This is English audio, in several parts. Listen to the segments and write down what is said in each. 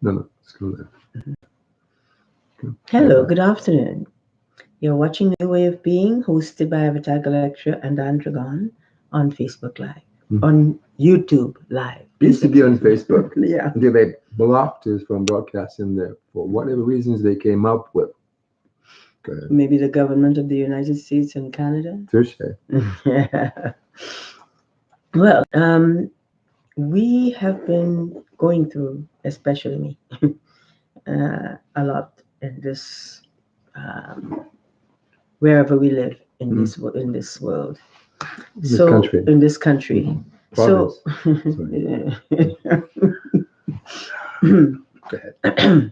No, no, let's go there. Okay. Bye Hello, bye. good afternoon. You're watching New Way of Being, hosted by Avatar Galextra and Andraggon on Facebook Live, on YouTube Live. Used Please to be on excuse me. Facebook Yeah. until they blocked us from broadcasting there for whatever reasons they came up with. Go ahead. Maybe the government of the United States and Canada. Touche. Yeah. Well, we have been going through, especially me, a lot in this, wherever we live in Mm. this world. This So country. in this country, so Province. Sorry. Go ahead.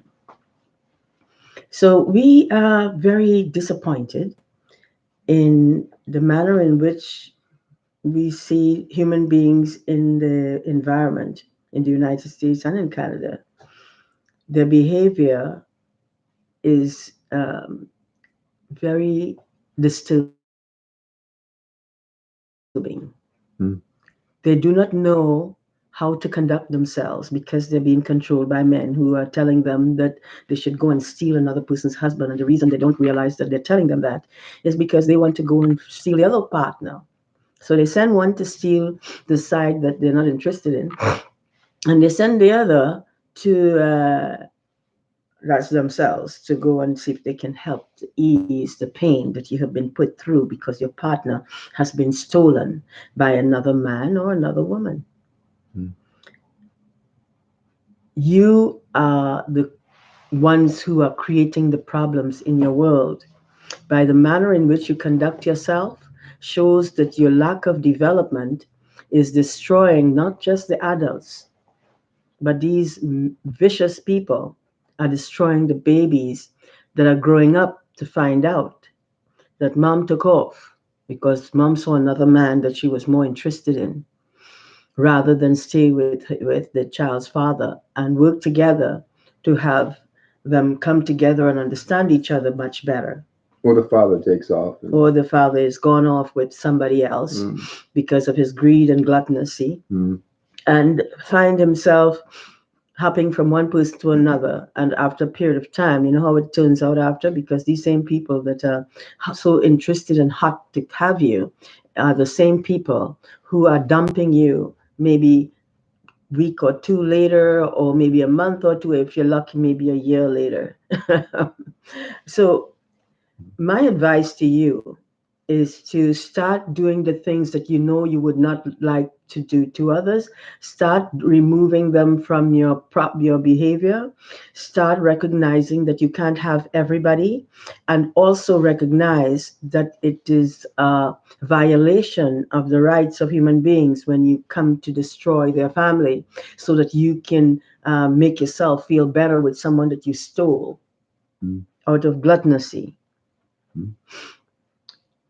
so we are very disappointed in the manner in which we see human beings in the environment in the United States and in Canada. Their behavior is very disturbing. Mm. They do not know how to conduct themselves because they're being controlled by men who are telling them that they should go and steal another person's husband. And the reason they don't realize that they're telling them that is because they want to go and steal the other partner. So they send one to steal the side that they're not interested in, and they send the other to that's themselves to go and see if they can help to ease the pain that you have been put through because your partner has been stolen by another man or another woman. Mm. You are the ones who are creating the problems in your world. By the manner in which you conduct yourself shows that your lack of development is destroying not just the adults, but these vicious people are destroying the babies that are growing up to find out that mom took off because mom saw another man that she was more interested in rather than stay with the child's father and work together to have them come together and understand each other much better. Or the father takes off. And, Or the father is gone off with somebody else mm. because of his greed and gluttoncy Mm. and find himself hopping from one person to another. And after a period of time, you know how it turns out after? Because these same people that are so interested and hot to have you are the same people who are dumping you maybe week or two later, or maybe a month or two, if you're lucky, maybe a year later. So my advice to you is to start doing the things that you know you would not like to do to others. Start removing them from your behavior. Start recognizing that you can't have everybody, and also recognize that it is a violation of the rights of human beings when you come to destroy their family, so that you can make yourself feel better with someone that you stole Mm. out of gluttoncy. Mm.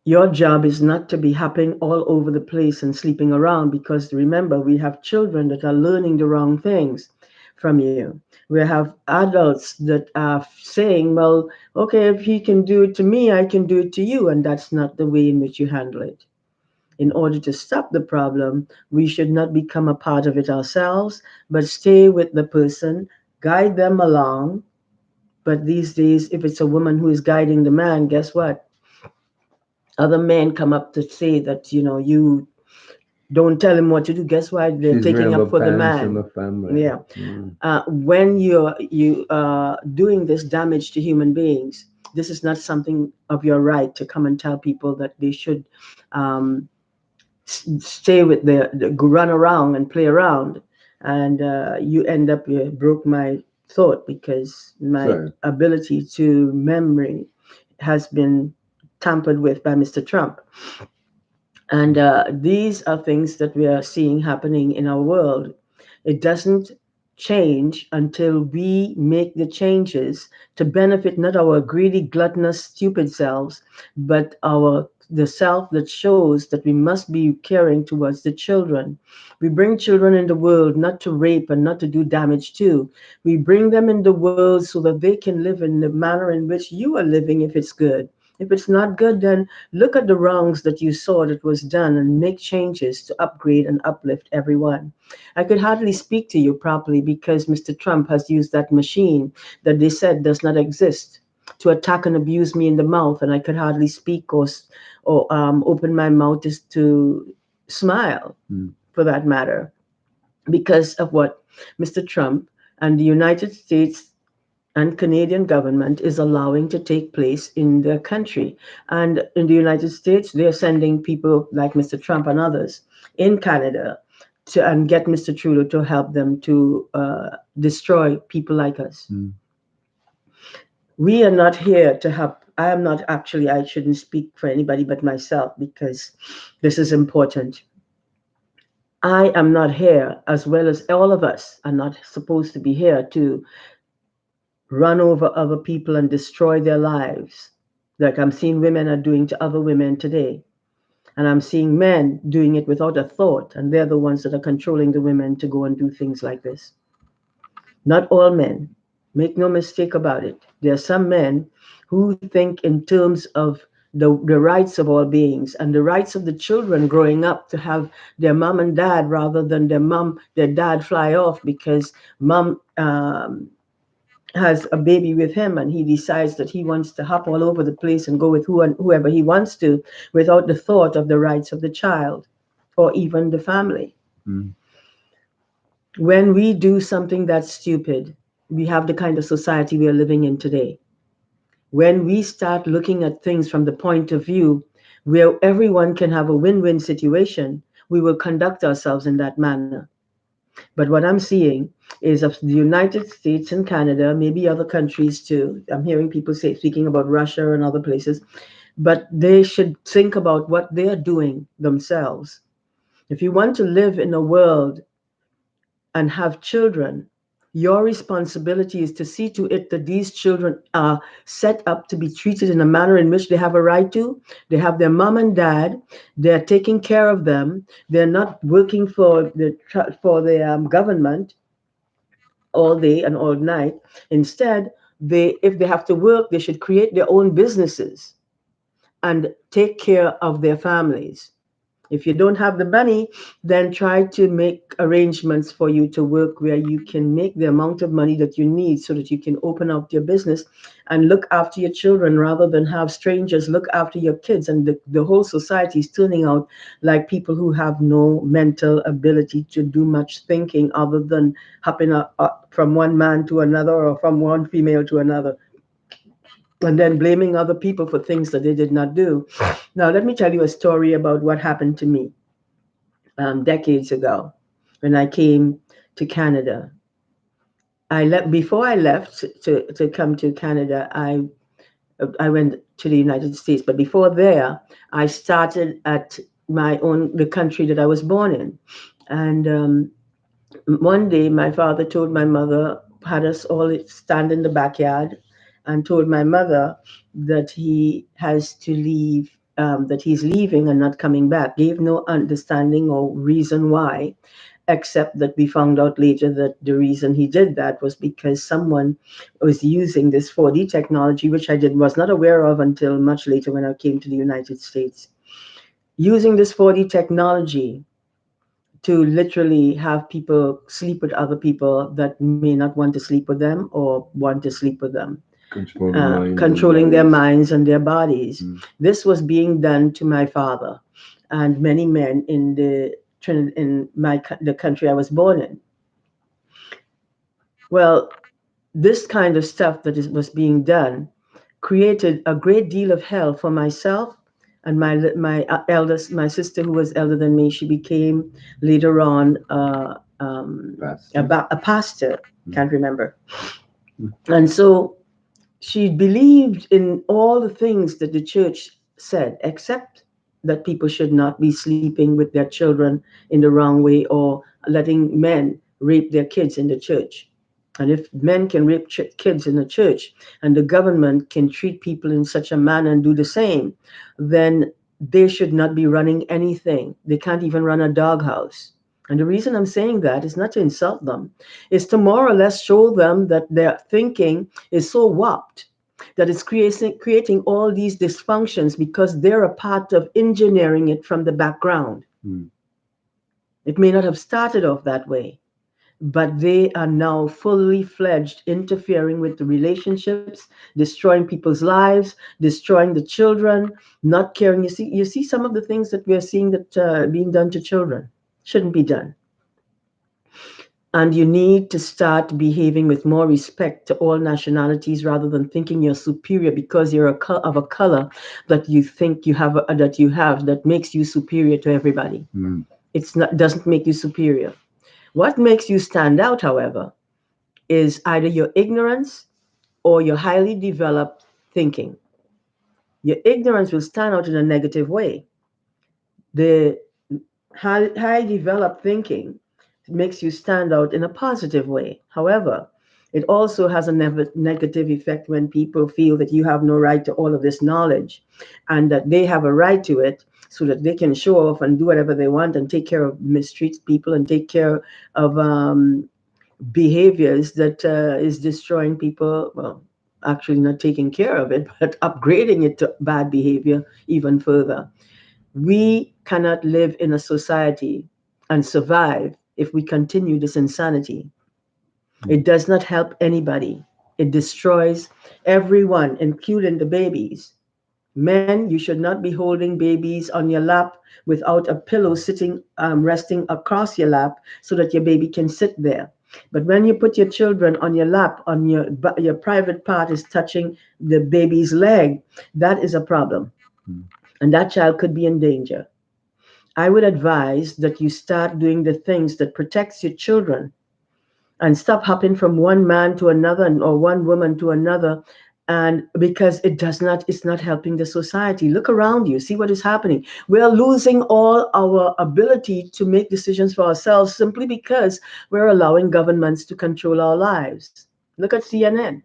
Your job is not to be hopping all over the place and sleeping around, because remember, we have children that are learning the wrong things from you. We have adults that are saying, well, okay, if he can do it to me, I can do it to you. And that's not the way in which you handle it. In order to stop the problem, we should not become a part of it ourselves, but stay with the person, guide them along. But these days, if it's a woman who is guiding the man, guess what? Other men come up to say that, you don't tell him what to do. Guess why? They're She's taking wearing the up for the pants in man. the family. Yeah. Mm. When you are doing this damage to human beings, this is not something of your right to come and tell people that they should um, stay with the run around and play around, and you end up, you broke my thought because my Sorry. ability to memory has been tampered with by Mr. Trump. And these are things that we are seeing happening in our world. It doesn't change until we make the changes to benefit not our greedy, gluttonous, stupid selves, but the self that shows that we must be caring towards the children. We bring children in the world not to rape and not to do damage to. We bring them in the world so that they can live in the manner in which you are living if it's good. If it's not good, then look at the wrongs that you saw that was done and make changes to upgrade and uplift everyone. I could hardly speak to you properly because Mr. Trump has used that machine that they said does not exist to attack and abuse me in the mouth, and I could hardly speak or open my mouth just to smile, Mm. for that matter, because of what Mr. Trump and the United States and Canadian government is allowing to take place in their country. And in the United States, they're sending people like Mr. Trump and others in Canada to and get Mr. Trudeau to help them to destroy people like us. Mm. We are not here to help. I am not actually, I shouldn't speak for anybody but myself because this is important. I am not here, as well as all of us are not supposed to be here to run over other people and destroy their lives, like I'm seeing women are doing to other women today. And I'm seeing men doing it without a thought, and they're the ones that are controlling the women to go and do things like this. Not all men. Make no mistake about it. There are some men who think in terms of the rights of all beings and the rights of the children growing up to have their mom and dad rather than their dad fly off because mom has a baby with him and he decides that he wants to hop all over the place and go with whoever he wants to without the thought of the rights of the child or even the family. Mm. When we do something that's stupid, we have the kind of society we are living in today. When we start looking at things from the point of view where everyone can have a win-win situation, we will conduct ourselves in that manner. But what I'm seeing is of the United States and Canada, maybe other countries too. I'm hearing people speaking about Russia and other places, but they should think about what they're doing themselves. If you want to live in a world and have children, your responsibility is to see to it that these children are set up to be treated in a manner in which they have a right to. They have their mom and dad. They're taking care of them. They're not working for the government all day and all night. Instead, if they have to work, they should create their own businesses and take care of their families. If you don't have the money, then try to make arrangements for you to work where you can make the amount of money that you need so that you can open up your business and look after your children rather than have strangers look after your kids. And the whole society is turning out like people who have no mental ability to do much thinking other than hopping up from one man to another or from one female to another and then blaming other people for things that they did not do. Now, let me tell you a story about what happened to me decades ago when I came to Canada. I left before I left to come to Canada. I went to the United States, but before there, I started at the country that I was born in, and one day my father told my mother, had us all stand in the backyard and told my mother that he has to leave, that he's leaving and not coming back. Gave no understanding or reason why, except that we found out later that the reason he did that was because someone was using this 4D technology, which was not aware of until much later when I came to the United States. Using this 4D technology to literally have people sleep with other people that may not want to sleep with them or want to sleep with them, controlling their minds and their bodies. Mm. This was being done to my father and many men in the country I was born in. Well, this kind of stuff was being done created a great deal of hell for myself and my sister who was elder than me. She became later on a pastor. Can't remember. And so she believed in all the things that the church said, except that people should not be sleeping with their children in the wrong way or letting men rape their kids in the church. And if men can rape kids in the church and the government can treat people in such a manner and do the same, then they should not be running anything. They can't even run a doghouse. And the reason I'm saying that is not to insult them, is to more or less show them that their thinking is so warped that is creating all these dysfunctions because they're a part of engineering it from the background. Mm. It may not have started off that way, but they are now fully fledged interfering with the relationships, destroying people's lives, destroying the children, not caring. You see some of the things that we are seeing that being done to children shouldn't be done. And you need to start behaving with more respect to all nationalities rather than thinking you're superior because you're of a color that you think you have that makes you superior to everybody. Mm. It's not doesn't make you superior. What makes you stand out, however, is either your ignorance or your highly developed thinking. Your ignorance will stand out in a negative way. The high developed thinking makes you stand out in a positive way. However, it also has a negative effect when people feel that you have no right to all of this knowledge and that they have a right to it so that they can show off and do whatever they want and take care of mistreat people and take care of behaviors that is destroying people. Well, actually not taking care of it, but upgrading it to bad behavior even further. We cannot live in a society and survive if we continue this insanity. It does not help anybody. It destroys everyone, including the babies. Men, you should not be holding babies on your lap without a pillow sitting, resting across your lap so that your baby can sit there. But when you put your children on your lap, on your private part is touching the baby's leg, that is a problem. Mm. And that child could be in danger. I would advise that you start doing the things that protects your children and stop hopping from one man to another or one woman to another, and because it's not helping the society. Look around you, see what is happening. We are losing all our ability to make decisions for ourselves simply because we're allowing governments to control our lives. Look at CNN.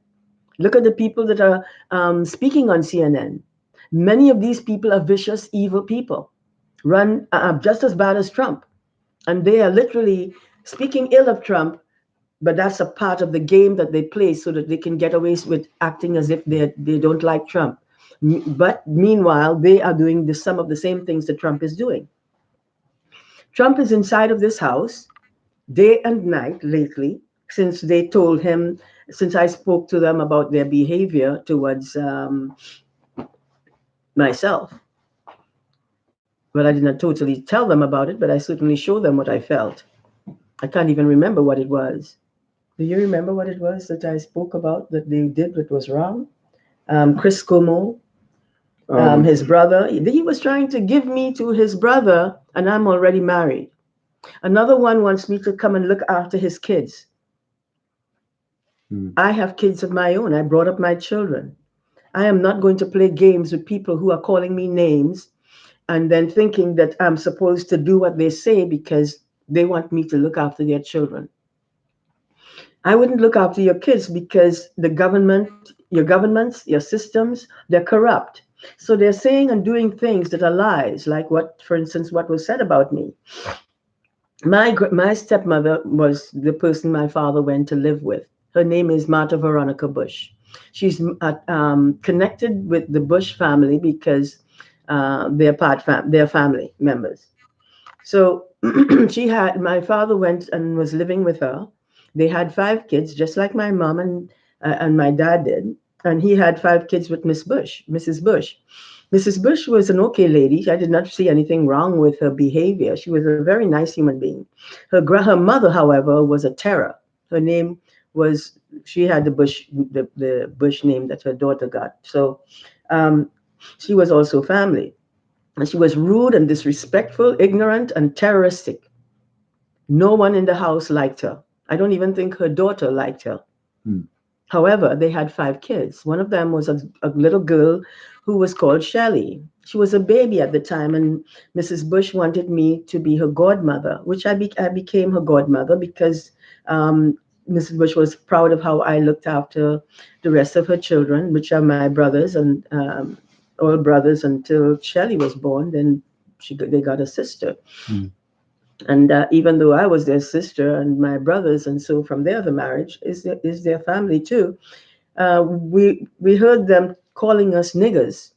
Look at the people that are speaking on CNN. Many of these people are vicious, evil people, run just as bad as Trump, and they are literally speaking ill of Trump, but that's a part of the game that they play so that they can get away with acting as if they don't like Trump. But meanwhile, they are doing some of the same things that Trump is doing. Trump is inside of this house day and night lately since I spoke to them about their behavior towards myself. Well, I did not totally tell them about it, but I certainly showed them what I felt. I can't even remember what it was. Do you remember what it was that I spoke about that they did that was wrong? Chris Cuomo, his brother, he was trying to give me to his brother, and I'm already married. Another one wants me to come and look after his kids. Mm. I have kids of my own. I brought up my children. I am not going to play games with people who are calling me names and then thinking that I'm supposed to do what they say because they want me to look after their children. I wouldn't look after your kids because your governments, your systems, they're corrupt. So they're saying and doing things that are lies, like for instance, what was said about me. My stepmother was the person my father went to live with. Her name is Martha Veronica Bush. She's connected with the Bush family because they're family members. So my father went and was living with her. They had 5 kids, just like my mom and my dad did. And he had 5 kids with Mrs. Bush. Mrs. Bush was an okay lady. I did not see anything wrong with her behavior. She was a very nice human being. Her mother, however, was a terror. Her name was she had the Bush name that her daughter got. So um, she was also family. And she was rude and disrespectful, ignorant and terroristic. No one in the house liked her. I don't even think her daughter liked her. Mm. However, they had 5 kids. One of them was a little girl who was called Shelley. She was a baby at the time, and Mrs. Bush wanted me to be her godmother, which I became her godmother because Mrs. Bush was proud of how I looked after the rest of her children, which are my brothers and all brothers until Shelley was born. Then they got a sister. Mm. And even though I was their sister and my brothers, and so from there the marriage is their family too. We heard them calling us niggers,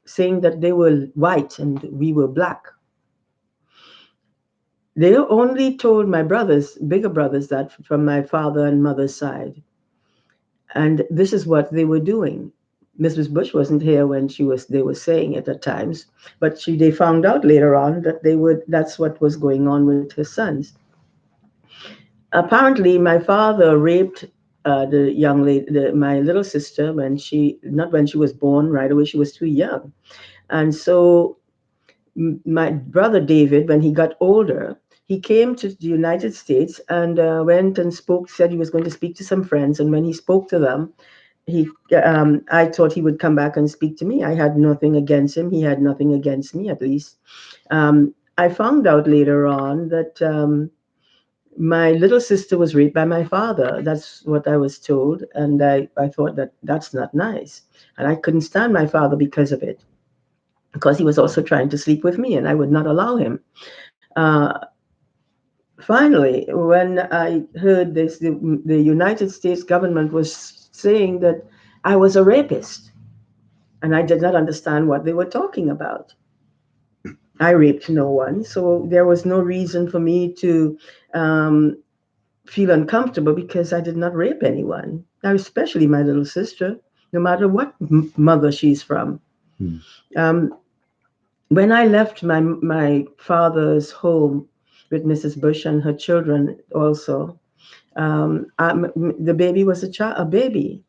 saying that they were white and we were black. They only told my brothers, bigger brothers, that from my father and mother's side. And this is what they were doing. Mrs. Bush wasn't here when they were saying it at times, but they found out later on that that's what was going on with her sons. Apparently, my father raped the young lady, my little sister, not when she was born right away, she was too young. And so my brother David, when he got older, he came to the United States and went and said he was going to speak to some friends. And when he spoke to them, I thought he would come back and speak to me. I had nothing against him. He had nothing against me, at least. I found out later on that my little sister was raped by my father. That's what I was told. And I thought that that's not nice. And I couldn't stand my father because of it, because he was also trying to sleep with me and I would not allow him. Finally, when I heard this, the United States government was saying that I was a rapist, and I did not understand what they were talking about. I raped no one, so there was no reason for me to um, feel uncomfortable because I did not rape anyone, now, especially my little sister, no matter what mother she's from. Hmm. Um, when I left my father's home with Mrs. Bush and her children also, the baby was a baby.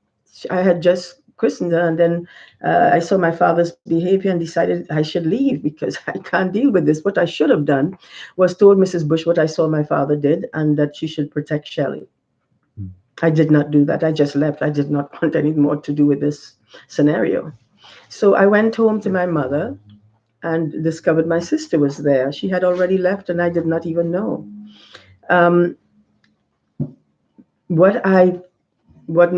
I had just christened her, and then I saw my father's behavior and decided I should leave because I can't deal with this. What I should have done was told Mrs. Bush what I saw my father did and that she should protect Shelley. Hmm. I did not do that. I just left. I did not want any more to do with this scenario. So I went home to my mother and discovered my sister was there. She had already left, and I did not even know. Um, what I what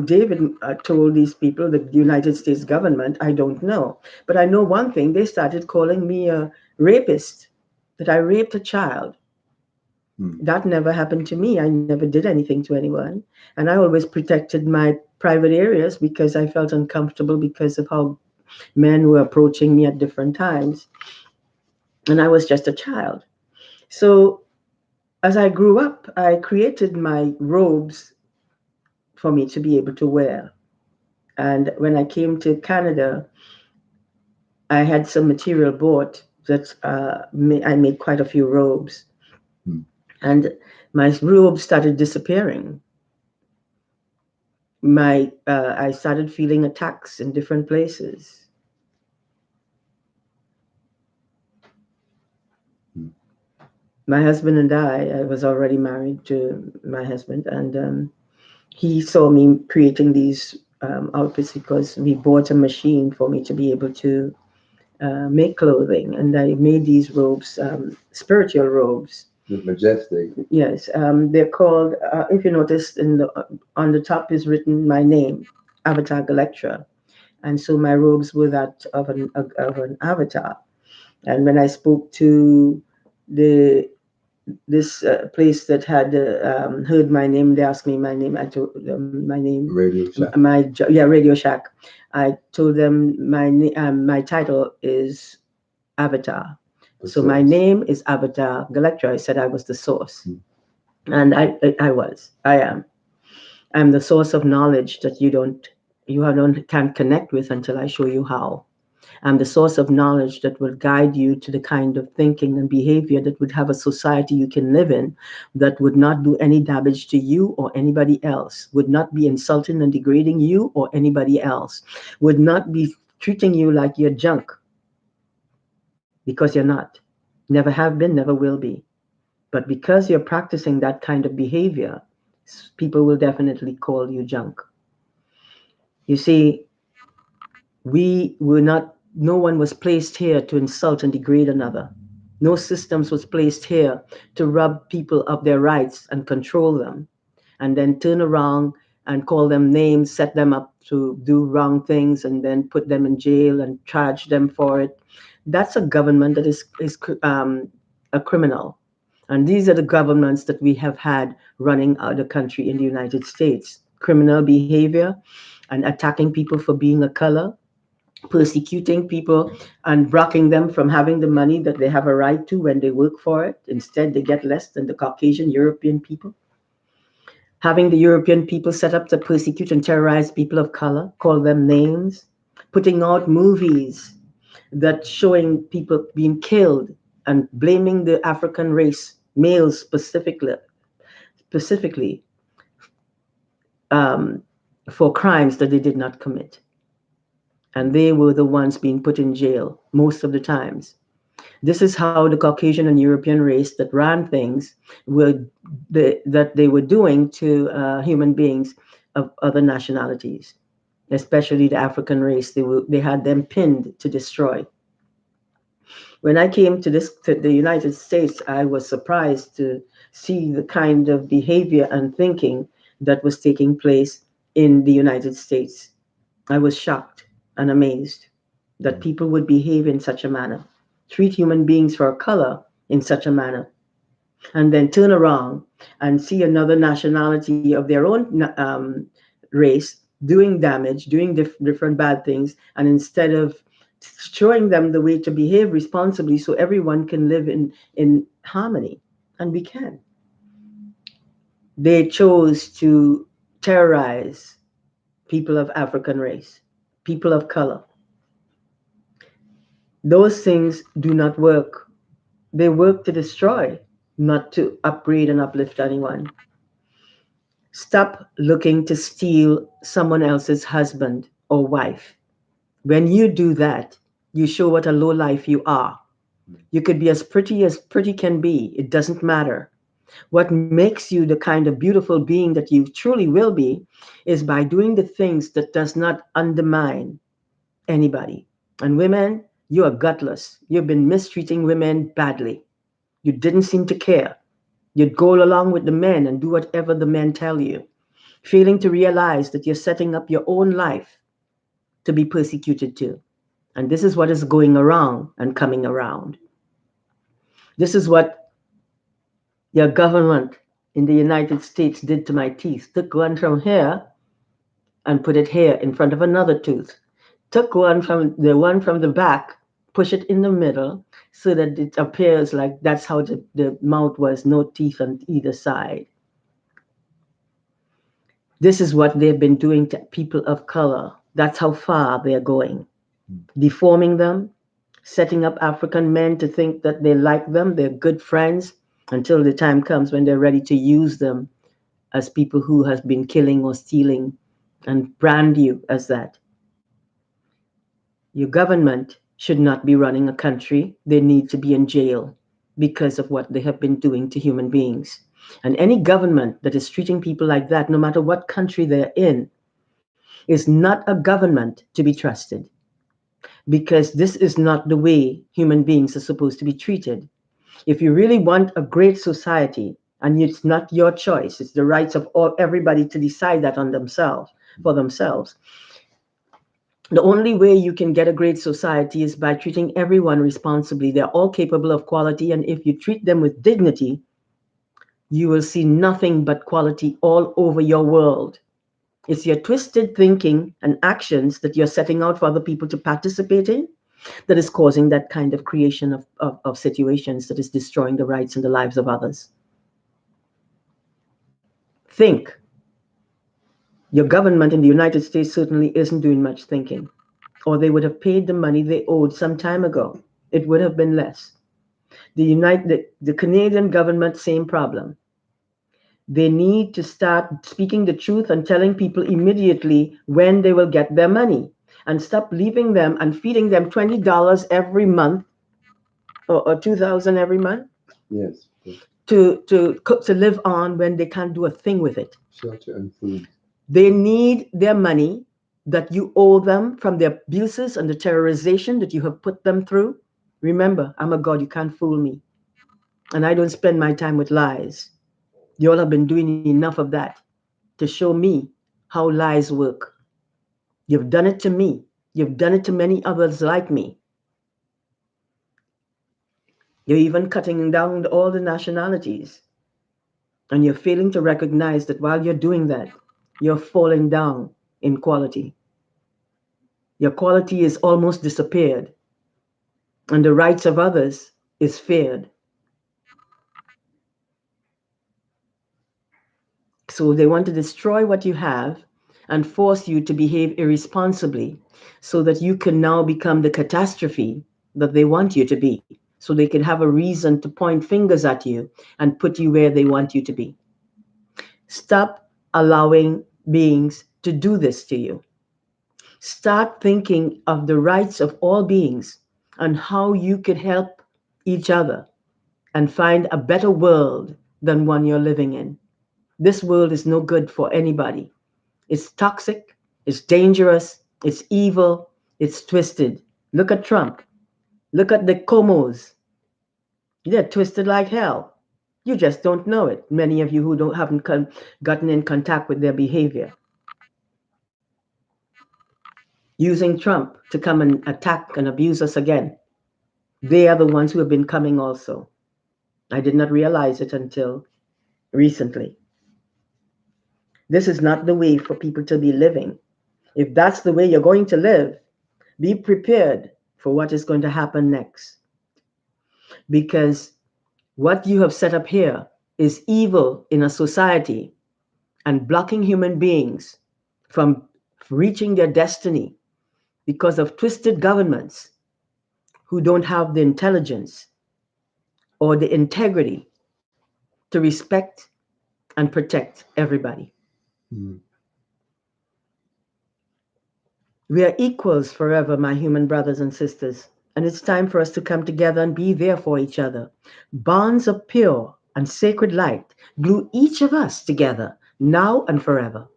David told these people, the United States government, I don't know. But I know one thing: they started calling me a rapist, that I raped a child. Hmm. That never happened to me. I never did anything to anyone, and I always protected my private areas because I felt uncomfortable because of how men were approaching me at different times, and I was just a child. So as I grew up, I created my robes for me to be able to wear. And when I came to Canada, I had some material bought that I made quite a few robes. Hmm. And my robes started disappearing. I started feeling attacks in different places. Hmm. My husband and I was already married to my husband, and he saw me creating these outfits because we bought a machine for me to be able to make clothing, and I made these robes, spiritual robes. The majestic. Yes, they're called. If you notice, on the top is written my name, Avatar Galextra, and so my robes were that of an avatar. And when I spoke to the this place that had heard my name, they asked me my name. I told them my name, Radio Shack. Radio Shack. I told them my title is Avatar. So my name is Avatar Galactra. I said I was the source, and I was. I am. I'm the source of knowledge that you can't connect with until I show you how. I'm the source of knowledge that will guide you to the kind of thinking and behavior that would have a society you can live in, that would not do any damage to you or anybody else, would not be insulting and degrading you or anybody else, would not be treating you like you're junk, because you're not. Never have been, never will be. But because you're practicing that kind of behavior, people will definitely call you junk. You see, no one was placed here to insult and degrade another. No systems was placed here to rob people of their rights and control them, and then turn around and call them names, set them up to do wrong things, and then put them in jail and charge them for it. That's a government that is a criminal. And these are the governments that we have had running the country in the United States. criminal behavior and attacking people for being a color, persecuting people and blocking them from having the money that they have a right to when they work for it. Instead, they get less than the Caucasian European people. Having the European people set up to persecute and terrorize people of color, call them names, putting out movies that showing people being killed and blaming the African race, males specifically um, for crimes that they did not commit. And they were the ones being put in jail most of the times. This is how the Caucasian and European race that ran things that they were doing to human beings of other nationalities, especially the African race. They had them pinned to destroy. When I came to the United States, I was surprised to see the kind of behavior and thinking that was taking place in the United States. I was shocked and amazed that people would behave in such a manner, treat human beings for color in such a manner, and then turn around and see another nationality of their own race doing damage, doing different bad things, and instead of showing them the way to behave responsibly so everyone can live in harmony, and we can. They chose to terrorize people of African race, people of color. Those things do not work. They work to destroy, not to upgrade and uplift anyone. Stop looking to steal someone else's husband or wife. When you do that, you show what a low life you are. You could be as pretty can be. It doesn't matter. What makes you the kind of beautiful being that you truly will be is by doing the things that does not undermine anybody. And women, you are gutless. You've been mistreating women badly. You didn't seem to care. You'd go along with the men and do whatever the men tell you, failing to realize that you're setting up your own life to be persecuted too. And this is what is going around and coming around. This is what your government in the United States did to my teeth. Took one from here and put it here in front of another tooth. Took one from the back, push it in the middle so that it appears like that's how the mouth was, no teeth on either side. This is what they've been doing to people of color. That's how far they're going. Deforming them, setting up African men to think that they like them, they're good friends, until the time comes when they're ready to use them as people who has been killing or stealing and brand you as that. Your government should not be running a country. They need to be in jail because of what they have been doing to human beings. And any government that is treating people like that, no matter what country they're in, is not a government to be trusted, because this is not the way human beings are supposed to be treated. If you really want a great society, and it's not your choice, it's the rights of everybody to decide that on themselves, for themselves. The only way you can get a great society is by treating everyone responsibly. They're all capable of quality, and if you treat them with dignity, you will see nothing but quality all over your world. It's your twisted thinking and actions that you're setting out for other people to participate in that is causing that kind of creation of situations that is destroying the rights and the lives of others. Think. Your government in the United States certainly isn't doing much thinking, or they would have paid the money they owed some time ago. It would have been less. The Canadian government, same problem. They need to start speaking the truth and telling people immediately when they will get their money, and stop leaving them and feeding them $20 every month, or 2,000 every month. Yes. To live on when they can't do a thing with it. Shelter and food. They need their money that you owe them from the abuses and the terrorization that you have put them through. Remember, I'm a God, you can't fool me. And I don't spend my time with lies. You all have been doing enough of that to show me how lies work. You've done it to me. You've done it to many others like me. You're even cutting down all the nationalities. And you're failing to recognize that while you're doing that, you're falling down in quality. Your quality is almost disappeared, and the rights of others is feared. So they want to destroy what you have and force you to behave irresponsibly so that you can now become the catastrophe that they want you to be. So they can have a reason to point fingers at you and put you where they want you to be. Stop allowing beings to do this to you. Start thinking of the rights of all beings and how you could help each other and find a better world than one you're living in. This world is no good for anybody. It's toxic, it's dangerous, it's evil, it's twisted. Look at Trump. Look at the Comos. They're twisted like hell. You just don't know it. Many of you who don't haven't gotten in contact with their behavior. Using Trump to come and attack and abuse us again. They are the ones who have been coming also. I did not realize it until recently. This is not the way for people to be living. If that's the way you're going to live, be prepared for what is going to happen next. Because what you have set up here is evil in a society and blocking human beings from reaching their destiny because of twisted governments who don't have the intelligence or the integrity to respect and protect everybody. Mm. We are equals forever, my human brothers and sisters, and it's time for us to come together and be there for each other. Bonds of pure and sacred light glue each of us together now and forever.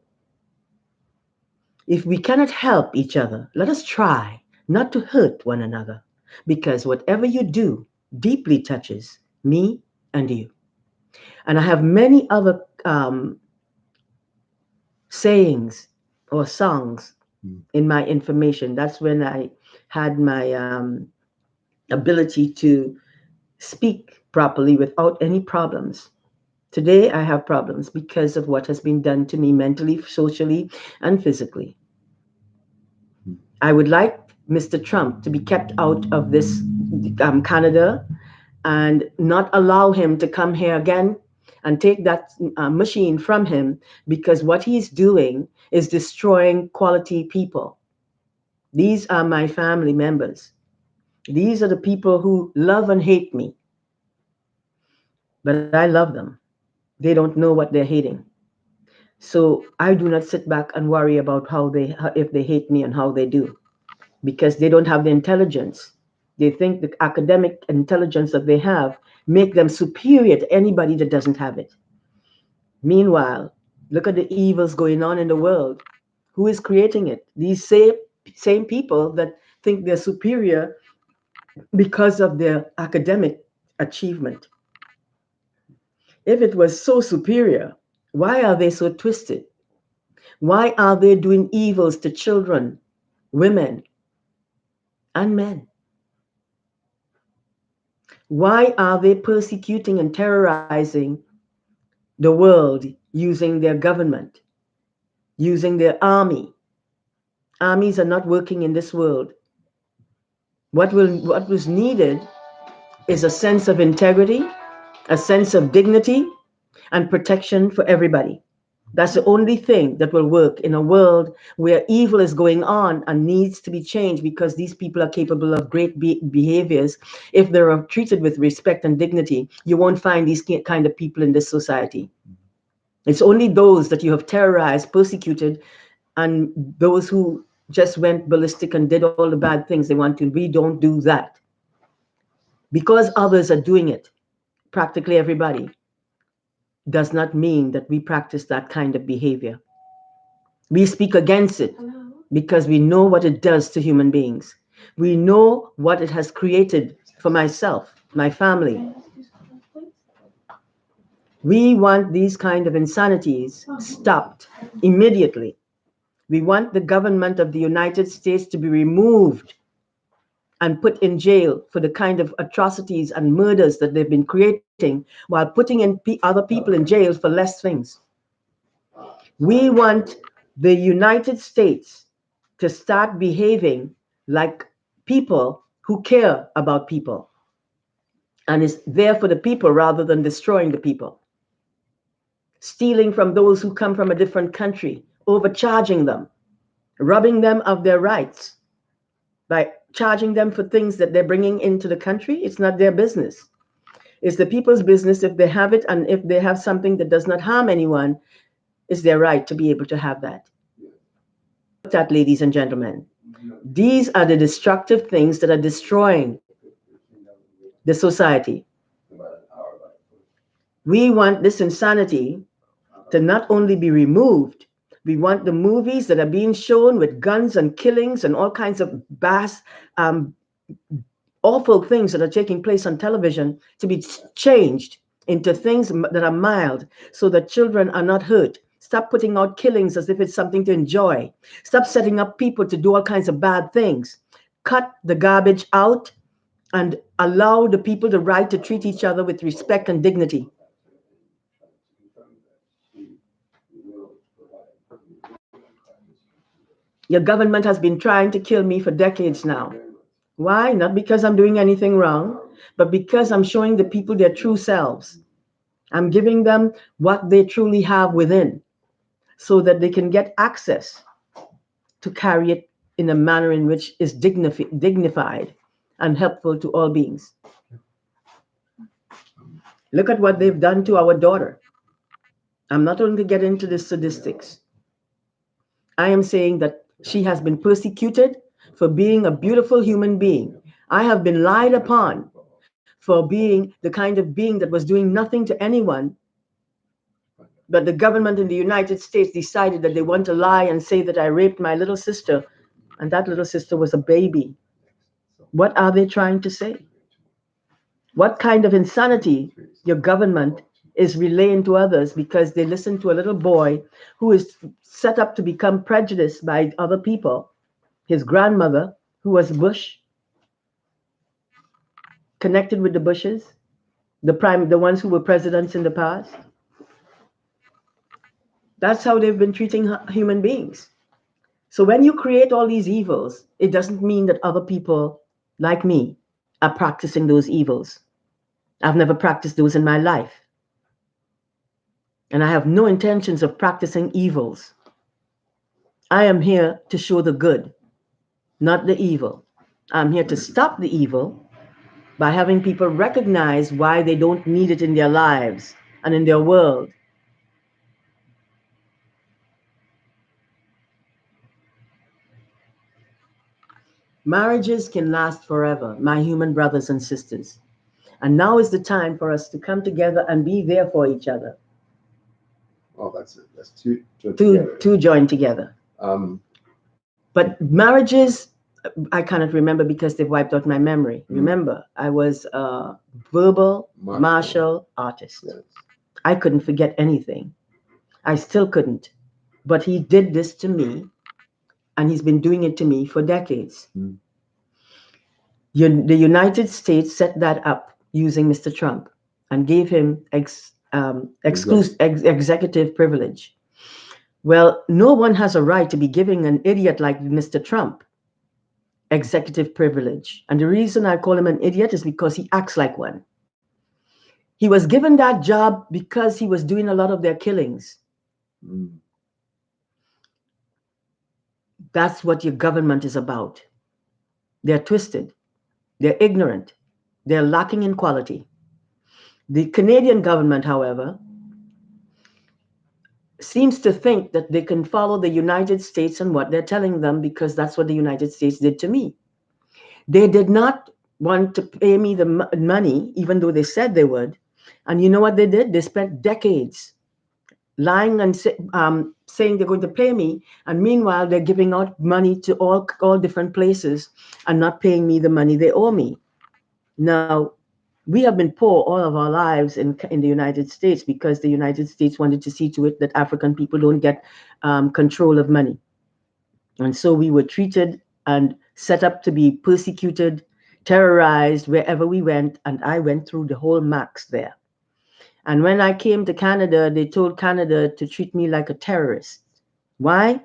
If we cannot help each other, let us try not to hurt one another, because whatever you do deeply touches me and you. And I have many other sayings or songs in my information. That's when I had my ability to speak properly without any problems. Today, I have problems because of what has been done to me mentally, socially, and physically. I would like Mr. Trump to be kept out of this Canada and not allow him to come here again and take that machine from him, because what he's doing is destroying quality people. These are my family members. These are the people who love and hate me, but I love them. They don't know what they're hating. So I do not sit back and worry about if they hate me and how they do, because they don't have the intelligence. They think the academic intelligence that they have make them superior to anybody that doesn't have it. Meanwhile, look at the evils going on in the world. Who is creating it? These same people that think they're superior because of their academic achievement. If it was so superior, why are they so twisted? Why are they doing evils to children, women, and men? Why are they persecuting and terrorizing the world using their government, using their army? Armies are not working in this world. What was needed is a sense of integrity, a sense of dignity, and protection for everybody. That's the only thing that will work in a world where evil is going on and needs to be changed, because these people are capable of great behaviors. If they're treated with respect and dignity, you won't find these kind of people in this society. It's only those that you have terrorized, persecuted, and those who just went ballistic and did all the bad things they want to. We don't do that. Because others are doing it, practically everybody, does not mean that we practice that kind of behavior. We speak against it because we know what it does to human beings. We know what it has created for myself, my family. We want these kind of insanities stopped immediately. We want the government of the United States to be removed and put in jail for the kind of atrocities and murders that they've been creating, while putting in other people in jail for less things. We want the United States to start behaving like people who care about people and is there for the people rather than destroying the people. Stealing from those who come from a different country, overcharging them, robbing them of their rights by charging them for things that they're bringing into the country. It's not their business. It's the people's business. If they have it and if they have something that does not harm anyone, it's their right to be able to have that. That, ladies and gentlemen, these are the destructive things that are destroying the society. We want this insanity to not only be removed, we want the movies that are being shown with guns and killings and all kinds of awful things that are taking place on television to be changed into things that are mild so that children are not hurt. Stop putting out killings as if it's something to enjoy. Stop setting up people to do all kinds of bad things. Cut the garbage out and allow the people the right to treat each other with respect and dignity. Your government has been trying to kill me for decades now. Why? Not because I'm doing anything wrong, but because I'm showing the people their true selves. I'm giving them what they truly have within so that they can get access to carry it in a manner in which is dignified and helpful to all beings. Look at what they've done to our daughter. I'm not going to get into the statistics. I am saying that she has been persecuted for being a beautiful human being. I have been lied upon for being the kind of being that was doing nothing to anyone. But the government in the United States decided that they want to lie and say that I raped my little sister, and that little sister was a baby. What are they trying to say? What kind of insanity your government is relaying to others because they listen to a little boy who is set up to become prejudiced by other people? His grandmother, who was Bush, connected with the Bushes, the ones who were presidents in the past. That's how they've been treating human beings. So when you create all these evils, it doesn't mean that other people like me are practicing those evils. I've never practiced those in my life. And I have no intentions of practicing evils. I am here to show the good, not the evil. I'm here to stop the evil by having people recognize why they don't need it in their lives and in their world. Marriages can last forever, my human brothers and sisters. And now is the time for us to come together and be there for each other. Oh, that's it. That's two joined together. But marriages, I cannot remember because they've wiped out my memory. Remember, I was a verbal martial artist. Yes. I couldn't forget anything. I still couldn't. But he did this to me, and he's been doing it to me for decades. The United States set that up using Mr. Trump and gave him executive privilege. Well, no one has a right to be giving an idiot like Mr. Trump executive privilege. And the reason I call him an idiot is because he acts like one. He was given that job because he was doing a lot of their killings. That's what your government is about. They're twisted. They're ignorant. They're lacking in quality. The Canadian government, however, seems to think that they can follow the United States and what they're telling them because that's what the United States did to me. They did not want to pay me the money, even though they said they would. And you know what they did? They spent decades lying and saying they're going to pay me. And meanwhile, they're giving out money to all different places and not paying me the money they owe me. Now, we have been poor all of our lives in the United States because the United States wanted to see to it that African people don't get control of money. And so we were treated and set up to be persecuted, terrorized wherever we went. And I went through the whole max there. And when I came to Canada, they told Canada to treat me like a terrorist. Why?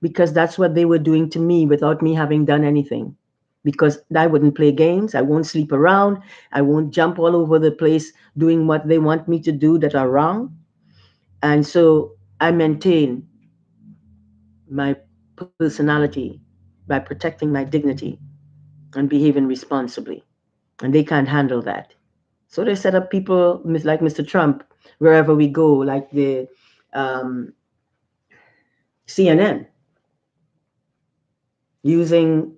Because that's what they were doing to me without me having done anything. Because I wouldn't play games, I won't sleep around, I won't jump all over the place doing what they want me to do that are wrong. And so I maintain my personality by protecting my dignity and behaving responsibly. And they can't handle that. So they set up people like Mr. Trump wherever we go, like the um, CNN, using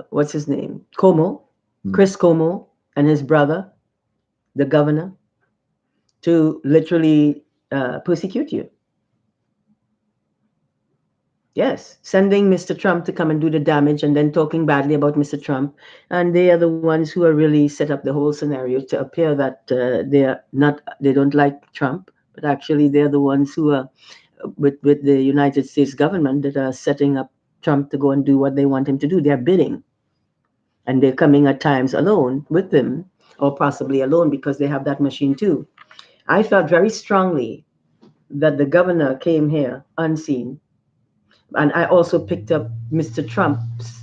what's his name? Chris Como, and his brother, the governor, to literally persecute you. Yes, sending Mr. Trump to come and do the damage and then talking badly about Mr. Trump. And they are the ones who are really set up the whole scenario to appear that they don't like Trump, but actually they're the ones who are with the United States government that are setting up Trump to go and do what they want him to do. They're bidding. And they're coming at times alone with them, or possibly alone because they have that machine too. I felt very strongly that the governor came here unseen. And I also picked up Mr. Trump's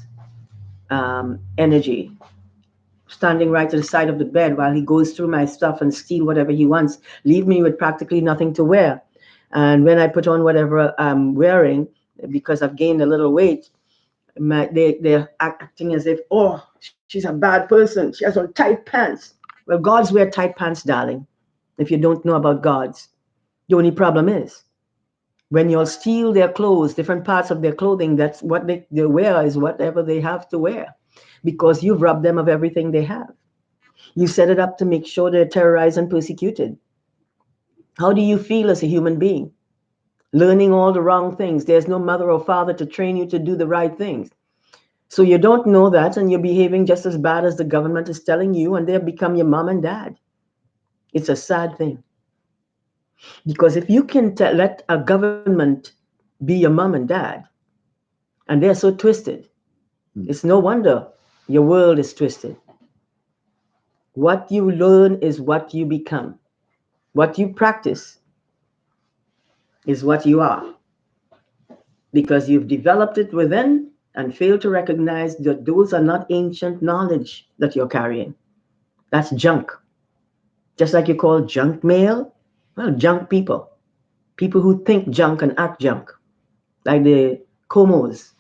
energy, standing right to the side of the bed while he goes through my stuff and steal whatever he wants, leave me with practically nothing to wear. And when I put on whatever I'm wearing, because I've gained a little weight, they're acting as if, oh, she's a bad person. She has on tight pants. Well, gods wear tight pants, darling. If you don't know about gods, the only problem is when you'll steal their clothes, different parts of their clothing, that's what they wear is whatever they have to wear, because you've robbed them of everything they have. You set it up to make sure they're terrorized and persecuted. How do you feel as a human being? Learning all the wrong things. There's no mother or father to train you to do the right things. So you don't know that, and you're behaving just as bad as the government is telling you, and they've become your mom and dad. It's a sad thing. Because if you can let a government be your mom and dad, and they're so twisted, it's no wonder your world is twisted. What you learn is what you become. What you practice is what you are. Because you've developed it within and failed to recognize that those are not ancient knowledge that you're carrying. That's junk. Just like you call junk mail, well, junk people. People who think junk and act junk, like the Comos.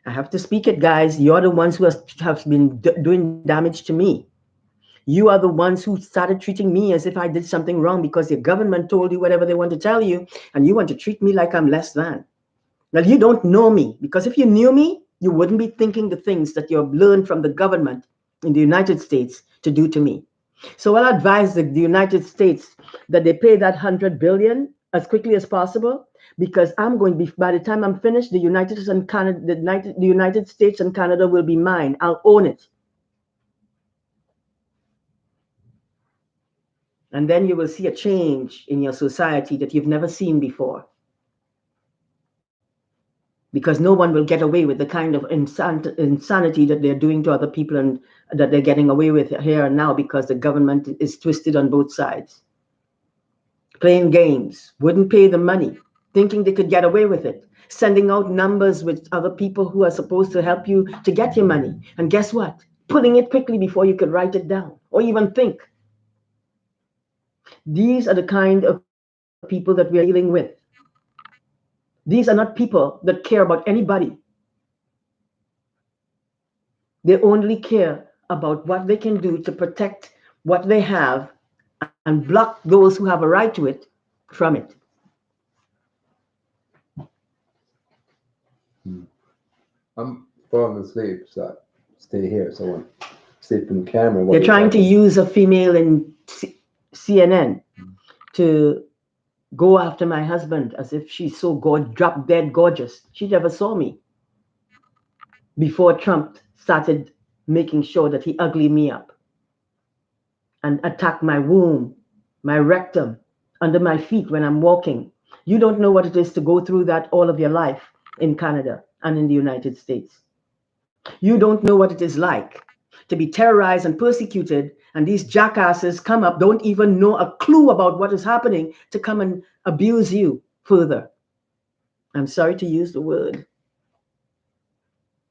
I have to speak it, guys. You're the ones who have been doing damage to me. You are the ones who started treating me as if I did something wrong because your government told you whatever they want to tell you, and you want to treat me like I'm less than. Well, you don't know me, because if you knew me, you wouldn't be thinking the things that you've learned from the government in the United States to do to me. So I'll advise the United States that they pay that 100 billion as quickly as possible, because I'm going to be, by the time I'm finished, the United States and Canada will be mine. I'll own it. And then you will see a change in your society that you've never seen before. Because no one will get away with the kind of insanity that they're doing to other people and that they're getting away with here and now, because the government is twisted on both sides. Playing games, wouldn't pay the money, thinking they could get away with it, sending out numbers with other people who are supposed to help you to get your money. And guess what? Pulling it quickly before you could write it down or even think. These are the kind of people that we are dealing with. These are not people that care about anybody. They only care about what they can do to protect what they have and block those who have a right to it from it. I'm falling asleep, so stay here. So I stay from the camera. They're trying to use a female in CNN to go after my husband as if she's so drop dead gorgeous. She never saw me before Trump started making sure that he uglied me up and attacked my womb, my rectum, under my feet when I'm walking. You don't know what it is to go through that all of your life in Canada and in the United States. You don't know what it is like. to be terrorized and persecuted, and these jackasses come up, don't even know a clue about what is happening, to come and abuse you further. I'm sorry to use the word,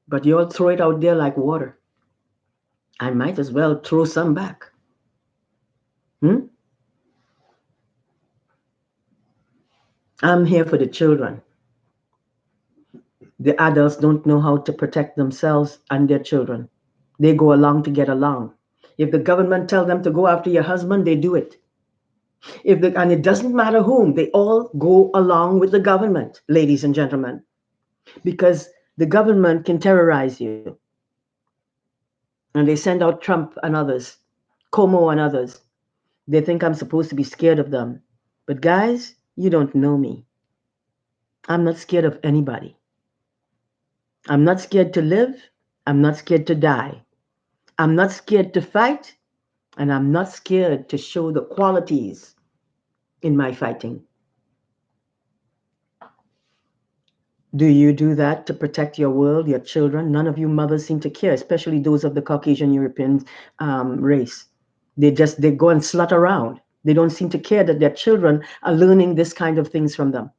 but you all throw it out there like water. I might as well throw some back. I'm here for the children. The adults don't know how to protect themselves and their children. They go along to get along. If the government tell them to go after your husband, they do it. And it doesn't matter whom, they all go along with the government, ladies and gentlemen, because the government can terrorize you. And they send out Trump and others, Como and others. They think I'm supposed to be scared of them. But guys, you don't know me. I'm not scared of anybody. I'm not scared to live. I'm not scared to die. I'm not scared to fight. And I'm not scared to show the qualities in my fighting. Do you do that to protect your world, your children? None of you mothers seem to care, especially those of the Caucasian European race. They go and slut around. They don't seem to care that their children are learning this kind of things from them.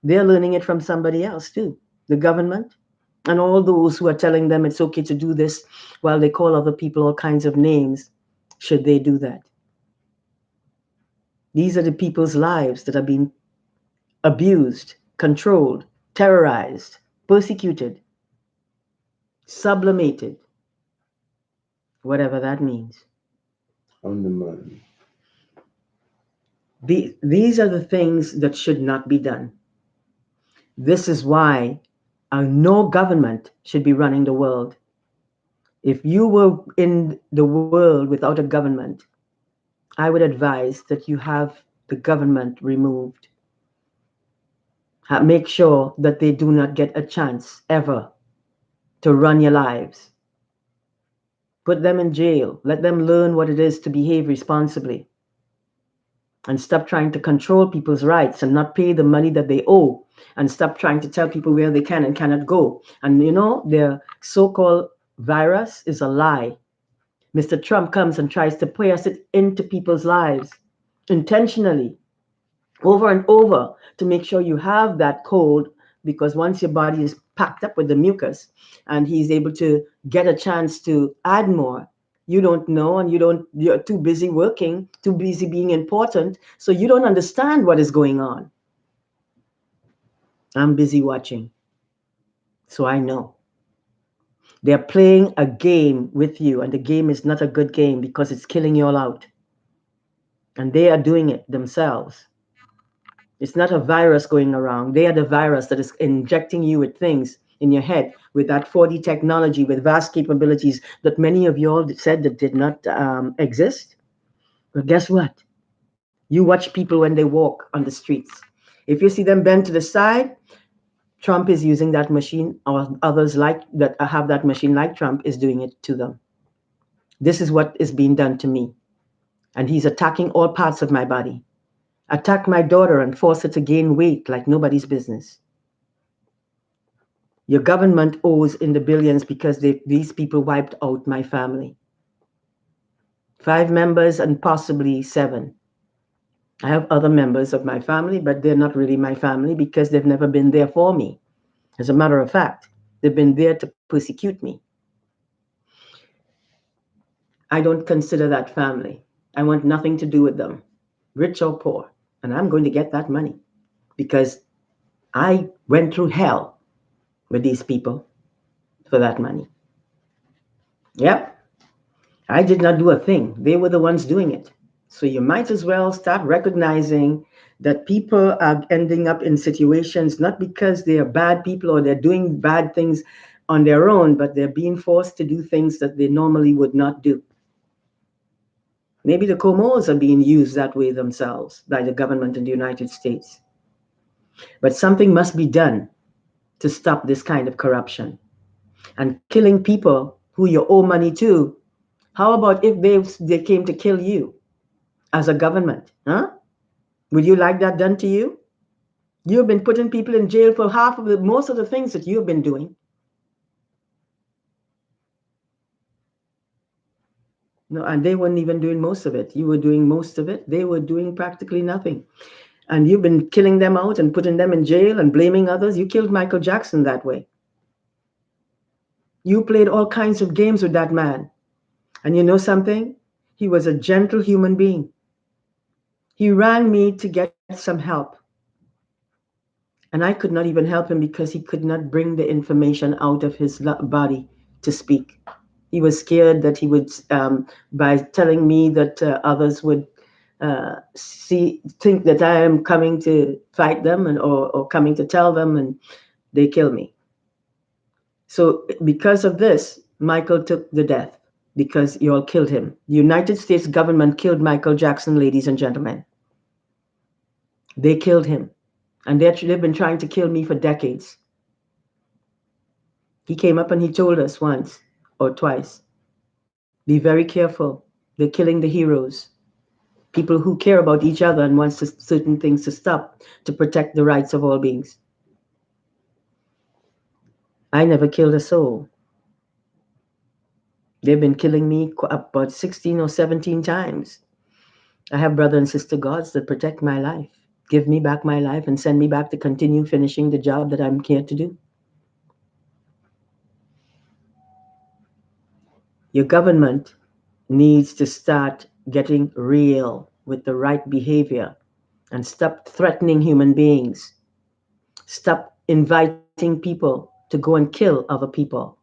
They're learning it from somebody else too, the government, and all those who are telling them it's okay to do this while they call other people all kinds of names. Should they do that? These are the people's lives that are being abused, controlled, terrorized, persecuted, sublimated, whatever that means. Undermined. These are the things that should not be done. This is why no government should be running the world. If you were in the world without a government, I would advise that you have the government removed. Make sure that they do not get a chance ever to run your lives. Put them in jail. Let them learn what it is to behave responsibly. And stop trying to control people's rights and not pay the money that they owe. And stop trying to tell people where they can and cannot go. And their so-called virus is a lie. Mr. Trump comes and tries to press it into people's lives intentionally, over and over, to make sure you have that cold, because once your body is packed up with the mucus and he's able to get a chance to add more, you don't know, and you're too busy working, too busy being important, so you don't understand what is going on. I'm busy watching, so I know. They're playing a game with you, and the game is not a good game because it's killing you all out. And they are doing it themselves. It's not a virus going around. They are the virus that is injecting you with things in your head, with that 4D technology, with vast capabilities that many of you all said that did not exist. But guess what? You watch people when they walk on the streets. If you see them bend to the side, Trump is using that machine, or others like that have that machine like Trump is doing it to them. This is what is being done to me. And he's attacking all parts of my body. Attack my daughter and force her to gain weight like nobody's business. Your government owes in the billions because these people wiped out my family. 5 members and possibly 7. I have other members of my family, but they're not really my family because they've never been there for me. As a matter of fact, they've been there to persecute me. I don't consider that family. I want nothing to do with them, rich or poor. And I'm going to get that money because I went through hell with these people for that money. Yep. I did not do a thing. They were the ones doing it. So you might as well start recognizing that people are ending up in situations not because they are bad people or they're doing bad things on their own, but they're being forced to do things that they normally would not do. Maybe the Comores are being used that way themselves by the government in the United States. But something must be done to stop this kind of corruption. And killing people who you owe money to, how about if they came to kill you as a government? Huh? Would you like that done to you? You've been putting people in jail for most of the things that you've been doing. No, and they weren't even doing most of it. You were doing most of it. They were doing practically nothing. And you've been killing them out and putting them in jail and blaming others. You killed Michael Jackson that way. You played all kinds of games with that man. And you know something? He was a gentle human being. He rang me to get some help. And I could not even help him because he could not bring the information out of his body to speak. He was scared that he would, by telling me that others would think that I am coming to fight them or coming to tell them, and they kill me. So because of this, Michael took the death because you all killed him. The United States government killed Michael Jackson, ladies and gentlemen. They killed him. And they've been trying to kill me for decades. He came up and he told us once or twice, be very careful. They're killing the heroes, people who care about each other and wants certain things to stop to protect the rights of all beings. I never killed a soul. They've been killing me about 16 or 17 times. I have brother and sister gods that protect my life, give me back my life, and send me back to continue finishing the job that I'm here to do. Your government needs to start getting real with the right behavior and stop threatening human beings. Stop inviting people to go and kill other people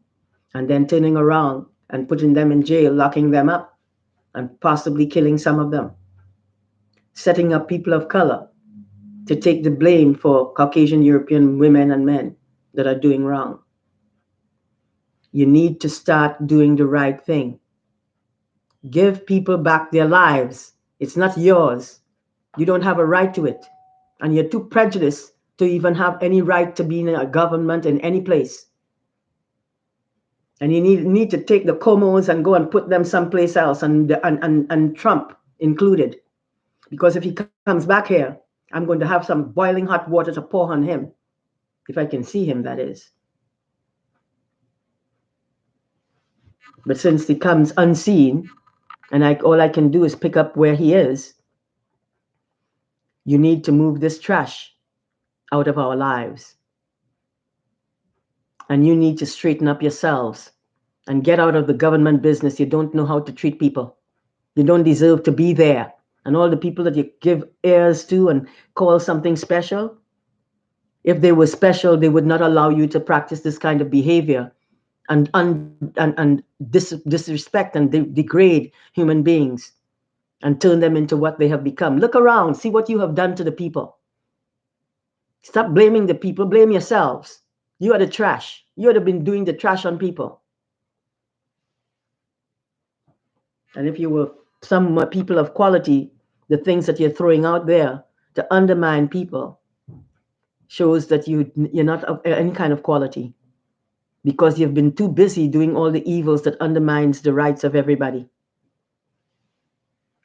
and then turning around and putting them in jail, locking them up, and possibly killing some of them. Setting up people of color to take the blame for Caucasian European women and men that are doing wrong. You need to start doing the right thing. Give people back their lives. It's not yours. You don't have a right to it. And you're too prejudiced to even have any right to be in a government in any place. And you need to take the Comos and go and put them someplace else, and Trump included. Because if he comes back here, I'm going to have some boiling hot water to pour on him. If I can see him, that is. But since he comes unseen, and all I can do is pick up where he is, you need to move this trash out of our lives. And you need to straighten up yourselves and get out of the government business. You don't know how to treat people. You don't deserve to be there. And all the people that you give ears to and call something special, if they were special, they would not allow you to practice this kind of behavior and disrespect and degrade human beings and turn them into what they have become. Look around, see what you have done to the people. Stop blaming the people, blame yourselves. You are the trash. You would have been doing the trash on people. And if you were some people of quality, the things that you're throwing out there to undermine people shows that you're not of any kind of quality, because you've been too busy doing all the evils that undermines the rights of everybody.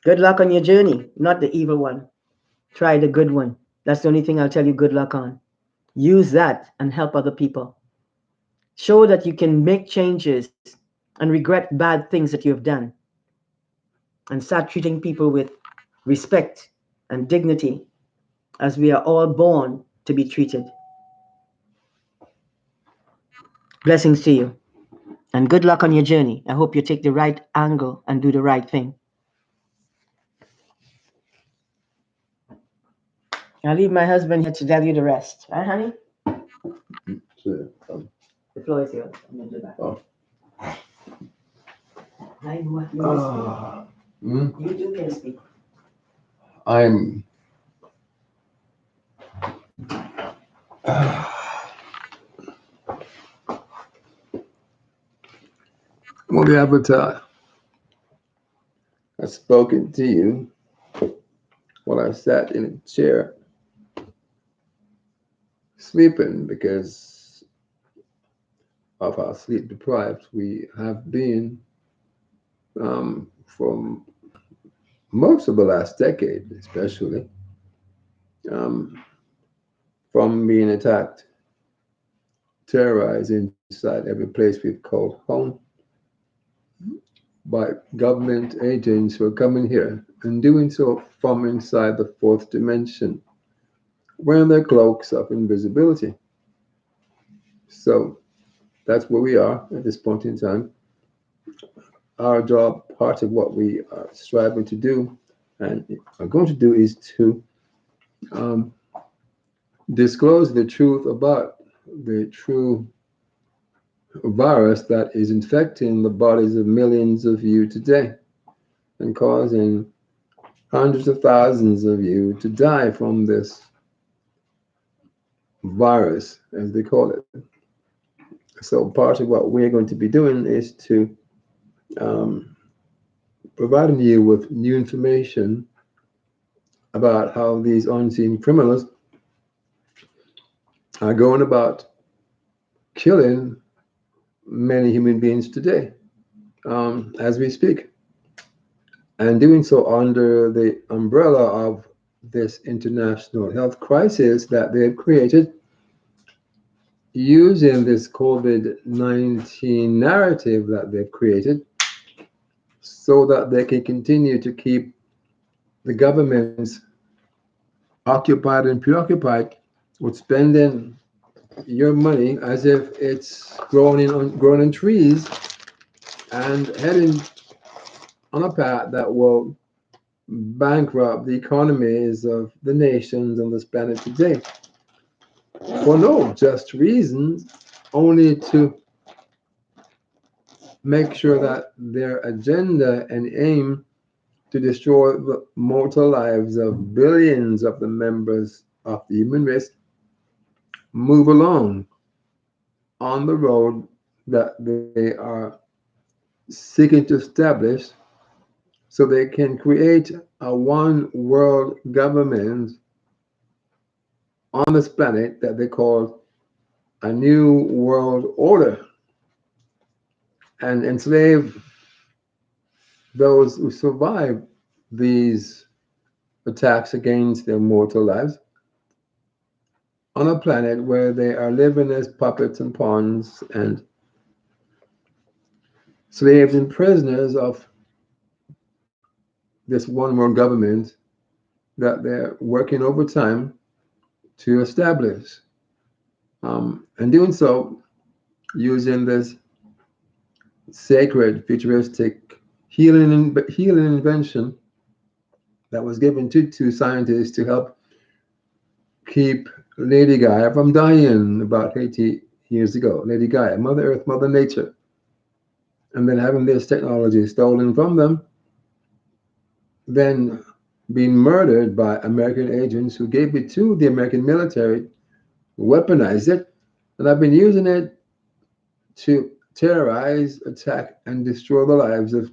Good luck on your journey, not the evil one. Try the good one. That's the only thing I'll tell you good luck on. Use that and help other people. Show that you can make changes and regret bad things that you have done. And start treating people with respect and dignity, as we are all born to be treated. Blessings to you. And good luck on your journey. I hope you take the right angle and do the right thing. I'll leave my husband here to tell you the rest. Right, honey? So, The floor is yours. I'm going to do that. Oh. I know what you want to speak. You can speak. I'm movie Avatar. I've spoken to you while I sat in a chair sleeping because of our sleep deprived we have been from most of the last decade, especially from being attacked, terrorized inside every place we've called home. by government agents who are coming here and doing so from inside the fourth dimension, wearing their cloaks of invisibility. So that's where we are at this point in time. Our job, part of what we are striving to do and are going to do, is to um, disclose the truth about the true virus that is infecting the bodies of millions of you today and causing hundreds of thousands of you to die from this virus, as they call it. So, part of what we're going to be doing is to um, providing you with new information about how these unseen criminals are going about killing many human beings today as we speak, and doing so under the umbrella of this international health crisis that they've created using this COVID-19 narrative that they've created so that they can continue to keep the governments occupied and preoccupied with spending your money as if it's growing in trees and heading on a path that will bankrupt the economies of the nations on this planet today for no just reasons, only to make sure that their agenda and aim to destroy the mortal lives of billions of the members of the human race move along on the road that they are seeking to establish so they can create a one world government on this planet that they call a new world order and enslave those who survive these attacks against their mortal lives on a planet where they are living as puppets and pawns and slaves and prisoners of this one world government that they're working overtime to establish. And doing so using this sacred, futuristic healing invention that was given to two scientists to help keep Lady Gaia from dying about 80 years ago. Lady Gaia, Mother Earth, Mother Nature. And then having this technology stolen from them, then being murdered by American agents who gave it to the American military, weaponized it, and have been using it to terrorize, attack, and destroy the lives of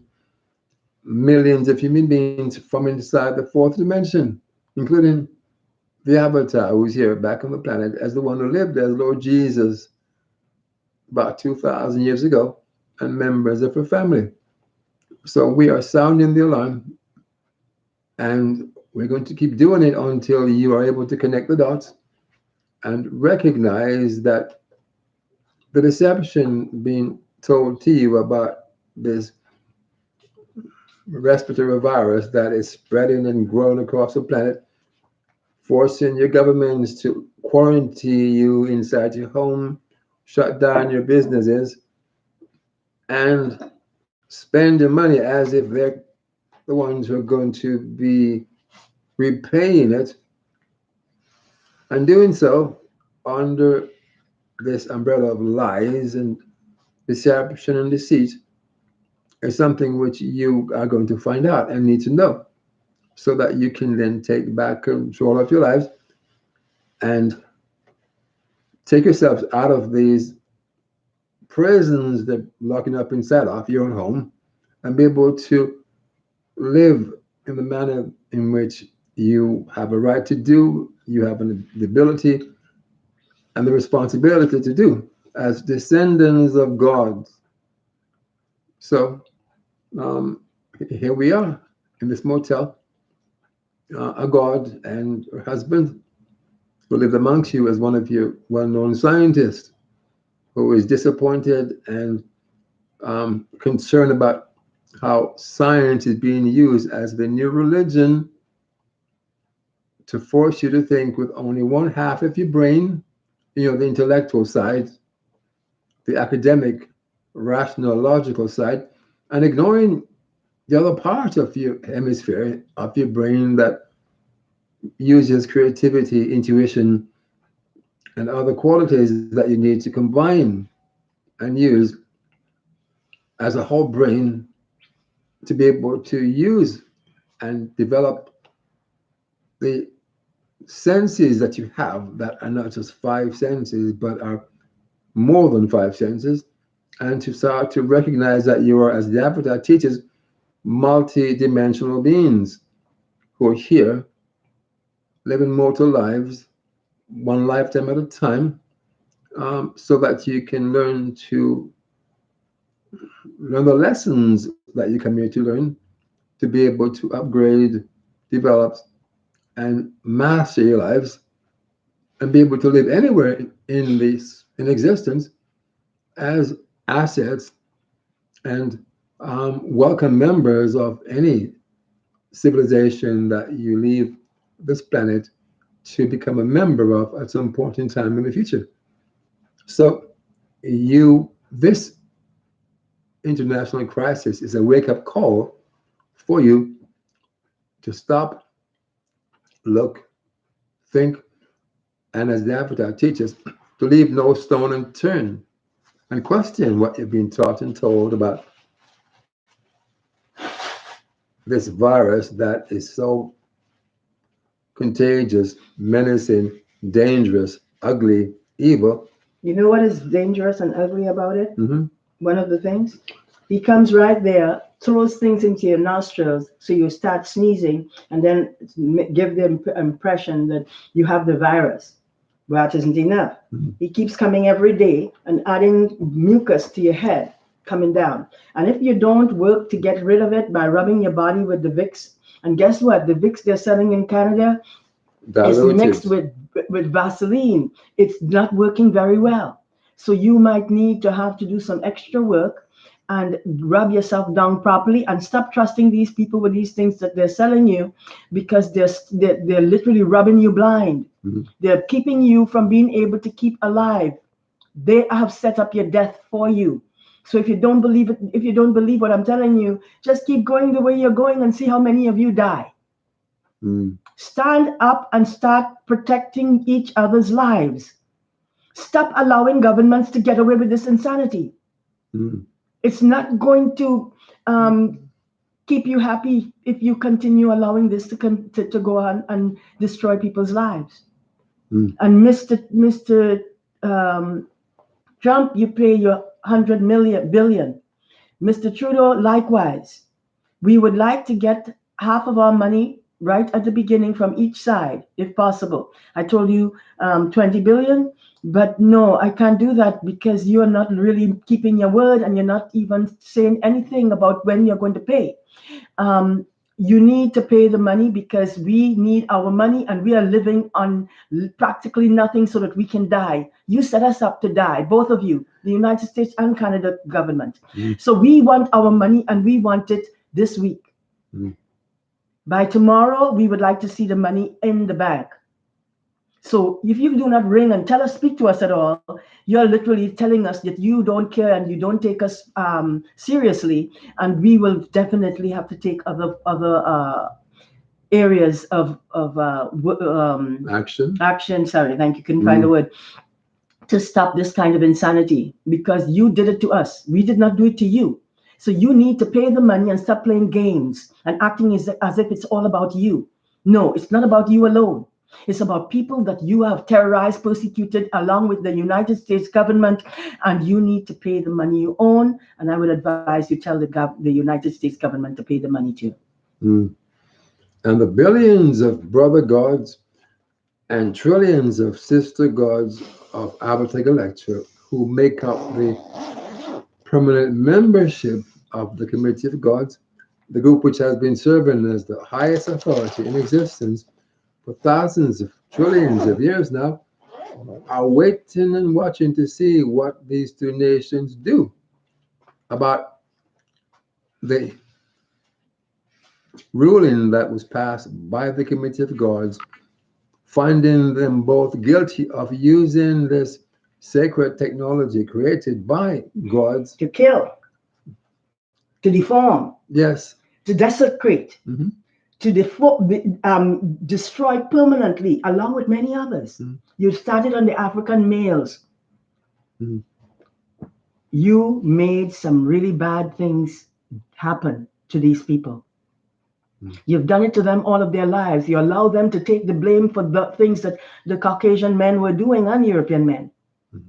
millions of human beings from inside the fourth dimension, including the Avatar, who's here back on the planet as the one who lived as Lord Jesus about 2,000 years ago, and members of her family. So we are sounding the alarm, and we're going to keep doing it until you are able to connect the dots and recognize that the deception being told to you about this respiratory virus that is spreading and growing across the planet, forcing your governments to quarantine you inside your home, shut down your businesses, and spend your money as if they're the ones who are going to be repaying it, and doing so under this umbrella of lies and deception and deceit is something which you are going to find out and need to know so that you can then take back control of your lives and take yourselves out of these prisons that locking up inside of your own home and be able to live in the manner in which you have a right to do, you have the ability and the responsibility to do as descendants of God. So here we are in this motel, a God and her husband who lived amongst you as one of your well-known scientists who is disappointed and concerned about how science is being used as the new religion to force you to think with only one half of your brain, the intellectual side, the academic, rational, logical side, and ignoring the other part of your hemisphere, of your brain that uses creativity, intuition, and other qualities that you need to combine and use as a whole brain to be able to use and develop the senses that you have that are not just five senses but are more than five senses, and to start to recognize that you are, as the Avatar teaches, multi-dimensional beings who are here living mortal lives one lifetime at a time, so that you can learn the lessons that you come here to learn, to be able to upgrade, develop, and master your lives, and be able to live anywhere in existence as assets and welcome members of any civilization that you leave this planet to become a member of at some point in time in the future. So this international crisis is a wake-up call for you to stop, look, think, and as the Avatar teaches, to leave no stone unturned and question what you've been taught and told about this virus that is so contagious, menacing, dangerous, ugly, evil. You know what is dangerous and ugly about it? Hmm. One of the things, he comes right there, throws things into your nostrils, so you start sneezing, and then give the impression that you have the virus. Well, that isn't enough. Hmm. He keeps coming every day and adding mucus to your head, coming down. And if you don't work to get rid of it by rubbing your body with the Vicks, and guess what? The Vicks they're selling in Canada is mixed Diluted. with Vaseline. It's not working very well. So you might need to have to do some extra work and rub yourself down properly and stop trusting these people with these things that they're selling you, because they're literally rubbing you blind. Hmm. They're keeping you from being able to keep alive. They have set up your death for you. So if you don't believe it, if you don't believe what I'm telling you, just keep going the way you're going and see how many of you die. Hmm. Stand up and start protecting each other's lives. Stop allowing governments to get away with this insanity. Hmm. It's not going to keep you happy if you continue allowing this to go on and destroy people's lives. Hmm. And Mr. Um, Trump, you pay your 100 billion. Mr. Trudeau, likewise. We would like to get half of our money right at the beginning from each side, if possible. I told you 20 billion, but no, I can't do that because you're not really keeping your word and you're not even saying anything about when you're going to pay. Um, you need to pay the money because we need our money and we are living on practically nothing so that we can die. You set us up to die, both of you, the United States and Canada government. Hmm. So we want our money and we want it this week. Hmm. By tomorrow, we would like to see the money in the bank. So if you do not ring and speak to us at all, you're literally telling us that you don't care and you don't take us seriously, and we will definitely have to take other areas of Action. action. Sorry, thank you. Couldn't find Hmm. the word to stop this kind of insanity because you did it to us. We did not do it to you. So you need to pay the money and stop playing games and acting as if it's all about you. No, it's not about you alone. It's about people that you have terrorized, persecuted, along with the United States government, and you need to pay the money you own. And I would advise you tell the United States government to pay the money too. Hmm. And the billions of brother gods and trillions of sister gods of Avatar Galextra who make up the permanent membership of the Committee of Gods, the group which has been serving as the highest authority in existence for thousands of trillions of years now, are waiting and watching to see what these two nations do about the ruling that was passed by the Committee of Gods, finding them both guilty of using this sacred technology created by gods. To kill, to deform, Yes. to desecrate, Hmm. to destroy permanently, along with many others. Hmm. You started on the African males. Hmm. You made some really bad things happen to these people. Hmm. You've done it to them all of their lives. You allow them to take the blame for the things that the Caucasian men were doing and European men. Hmm.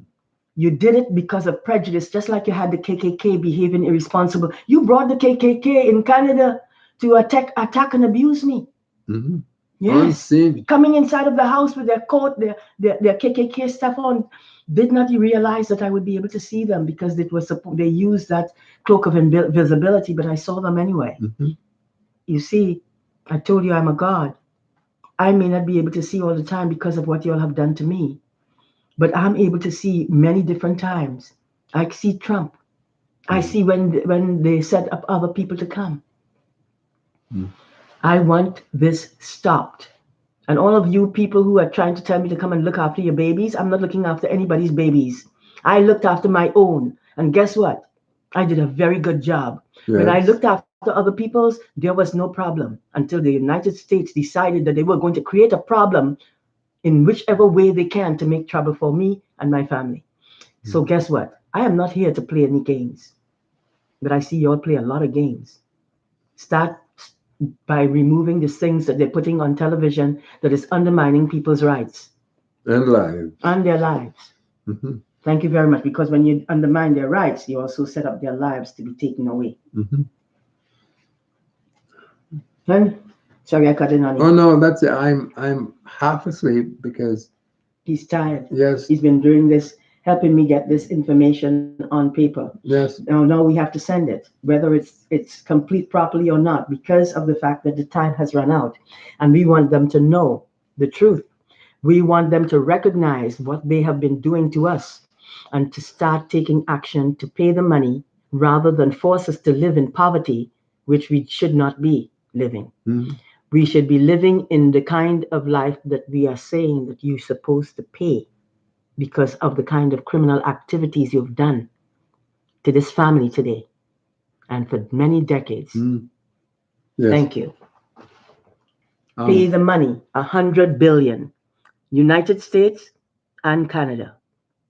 You did it because of prejudice, just like you had the KKK behaving irresponsible. You brought the KKK in Canada to attack and abuse me. Hmm. Yes, Unseen. coming inside of the house with their coat, their KKK stuff on. Did not you realize that I would be able to see them because they used that cloak of invisibility, but I saw them anyway. Hmm. You see, I told you I'm a god. I may not be able to see all the time because of what you all have done to me, but I'm able to see many different times. I see Trump. I Hmm. see when they set up other people to come. Hmm. I want this stopped. And all of you people who are trying to tell me to come and look after your babies, I'm not looking after anybody's babies. I looked after my own. And guess what? I did a very good job. When I Yes. looked after other people's, there was no problem until the United States decided that they were going to create a problem in whichever way they can to make trouble for me and my family. Hmm. So guess what? I am not here to play any games, but I see you all play a lot of games. Start by removing the things that they're putting on television that is undermining people's rights And lives. and their lives. Hmm. Thank you very much. Because when you undermine their rights, you also set up their lives to be taken away. Hmm. Huh? Sorry, I cut in on Oh you. no, that's it. I'm half asleep because He's tired. yes, He's been doing this, helping me get this information on paper. yes. Now we have to send it, whether it's complete properly or not, because of the fact that the time has run out, and we want them to know the truth. We want them to recognize what they have been doing to us and to start taking action to pay the money rather than force us to live in poverty, which we should not be living. Hmm. We should be living in the kind of life that we are saying that you're supposed to pay because of the kind of criminal activities you've done to this family today and for many decades. Hmm. Yes. Thank you. Pay Um. the money, 100 billion. United States and Canada.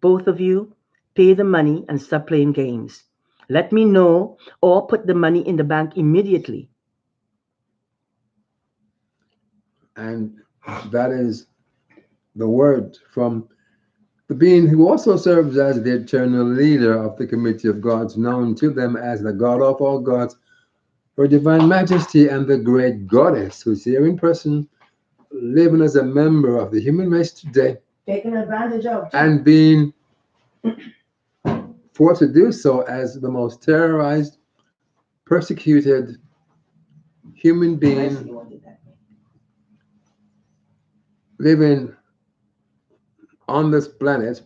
Both of you pay the money and stop playing games. Let me know or put the money in the bank immediately. And that is the word from the being who also serves as the eternal leader of the Committee of Gods, known to them as the God of all gods, her divine majesty, and the great goddess who's here in person, living as a member of the human race today, Taken advantage of. and being forced to do so as the most terrorized, persecuted human being living on this planet.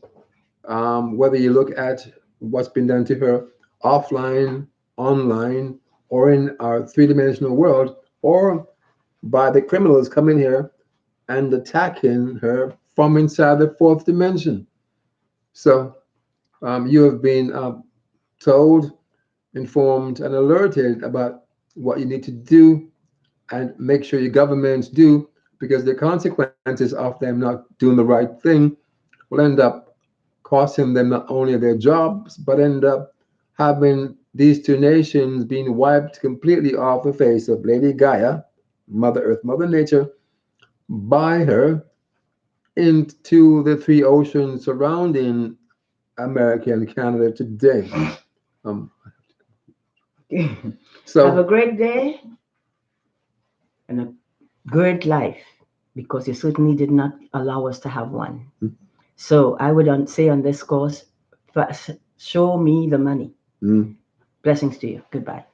Whether you look at what's been done to her offline, online, or in our three-dimensional world, or by the criminals coming here and attacking her from inside the fourth dimension. So you have been told, informed, and alerted about what you need to do and make sure your governments do, because the consequences of them not doing the right thing will end up costing them not only their jobs, but end up having these two nations being wiped completely off the face of Lady Gaia, Mother Earth, Mother Nature, by her into the three oceans surrounding America and Canada today. Um, Have a so, great day and a great life because you certainly did not allow us to have one. So I would say on this course, show me the money. mm, Blessings to you. Goodbye.